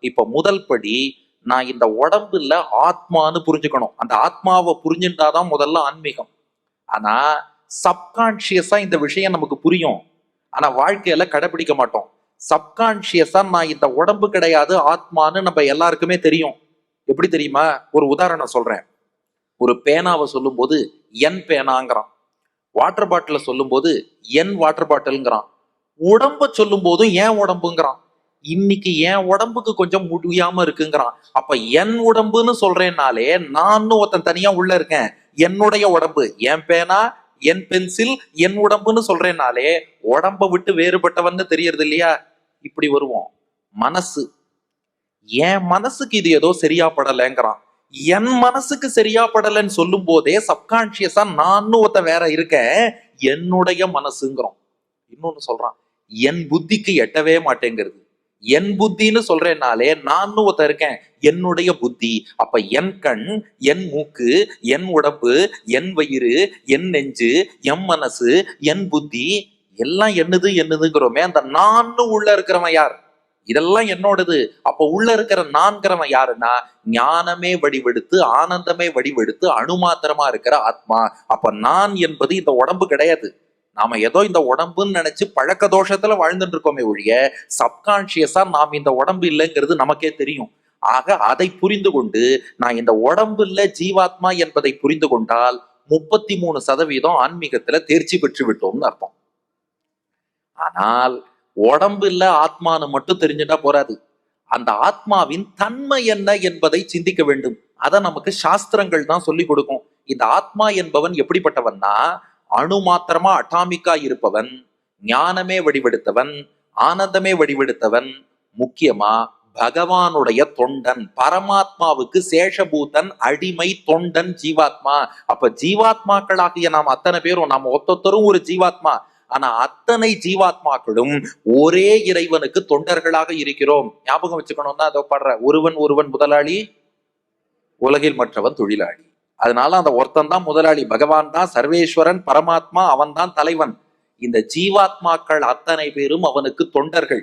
இப்ப முதல் படி, நான் இந்த உடம்புல ஆத்மான்னு புரிஞ்சுக்கணும். அந்த ஆத்மாவை புரிஞ்சுட்டாதான் முதல்ல ஆன்மீகம். ஆனா சப்கான்சியஸா இந்த விஷயம் நமக்கு புரியும். ஆனா வாழ்க்கையில கடைபிடிக்க மாட்டோம். சப்கான்சியஸா நான் இந்த உடம்பு கிடையாது, ஆத்மான்னு நம்ம எல்லாருக்குமே தெரியும். எப்படி தெரியுமா? ஒரு உதாரணம் சொல்றேன். ஒரு பேனாவை சொல்லும் போது என் பேனாங்கிறான். வாட்டர் பாட்டில சொல்லும் போது என் வாட்டர் பாட்டில்ங்கிறான். உடம்ப சொல்லும் போதும் ஏன் உடம்புங்கிறான். இன்னைக்கு என் உடம்புக்கு கொஞ்சம் முடியாம இருக்குங்கிறான். அப்ப என் உடம்புன்னு சொல்றேன்னாலே நான் ஒருத்தன் தனியா உள்ள இருக்கேன். என்னுடைய உடம்பு, என் பேனா, என் பென்சில், என் உடம்புன்னு சொல்றேன்னாலே உடம்ப விட்டு வேறுபட்டவன்னு தெரியறது இல்லையா? இப்படி வருவோம். மனசு, என் மனசுக்கு இது ஏதோ சரியா படலைங்கிறான். என் மனசுக்கு சரியா படலைன்னு சொல்லும் போதே சப்கான்சியஸா நான் ஒருத்த வேற இருக்கேன், என்னுடைய மனசுங்கிறோம். இன்னொன்னு சொல்றான், என் புத்திக்கு எட்டவே மாட்டேங்கிறது. என் புத்தின்னு சொல்றேன்னாலே நான் ஒருத்த இருக்கேன், என்னுடைய புத்தி. அப்ப என் கண், என் மூக்கு, என் உடம்பு, என் வயிறு, என் நெஞ்சு, என் மனசு, என் புத்தி எல்லாம் என்னதுங்கிறோமே, அந்த நான் உள்ள இருக்கிறவன் யார்? இதெல்லாம் என்னோடது. அப்ப உள்ள இருக்கிற நான்கிறவன் யாருன்னா, ஞானமே வடிவெடுத்து, ஆனந்தமே வடிவெடுத்து, அணுமாத்திரமா இருக்கிற ஆத்மா. அப்ப நான் என்பது இந்த உடம்பு கிடையாது. நாம ஏதோ இந்த உடம்புன்னு நினைச்சு பழக்க தோஷத்துல வாழ்ந்துட்டு இருக்கோமே ஒழிய, சப்கான்சியஸா நாம் இந்த உடம்பு இல்லைங்கிறது நமக்கே தெரியும். ஆக அதை புரிந்து கொண்டு, நான் இந்த உடம்பு இல்ல ஜீவாத்மா என்பதை புரிந்து கொண்டால் 33% ஆன்மீகத்துல தேர்ச்சி பெற்று விட்டோம்னு அர்த்தம். ஆனால் உடம்பு இல்ல ஆத்மானு மட்டும் தெரிஞ்சுட்டா போராது. அந்த ஆத்மாவின் தன்மை என்ன என்பதை சிந்திக்க வேண்டும். அதை நமக்கு சாஸ்திரங்கள் தான் சொல்லி கொடுக்கும். இந்த ஆத்மா என்பவன் எப்படிப்பட்டவன்னா, அணு மாத்திரமா அட்டாமிக்கா இருப்பவன், ஞானமே வடிவெடுத்தவன், ஆனந்தமே வடிவெடுத்தவன், முக்கியமா பகவானுடைய தொண்டன், பரமாத்மாவுக்கு சேஷபூதன், அடிமை தொண்டன் ஜீவாத்மா. அப்ப ஜீவாத்மாக்களாகிய நாம் அத்தனை பேரும், நாம் ஒத்தொத்தரும் ஒரு ஜீவாத்மா. ஆனா அத்தனை ஜீவாத்மாக்களும் ஒரே இறைவனுக்கு தொண்டர்களாக இருக்கிறோம். ஞாபகம் வச்சுக்கணும்னா அதை பாடுற, ஒருவன் ஒருவன் முதலாளி, உலகில் மற்றவன் தொழிலாளி. அதனால அந்த ஒருத்தன் தான் முதலாளி, பகவான் தான் சர்வேஸ்வரன், பரமாத்மா அவன் தான் தலைவன். இந்த ஜீவாத்மாக்கள் அத்தனை பேரும் அவனுக்கு தொண்டர்கள்.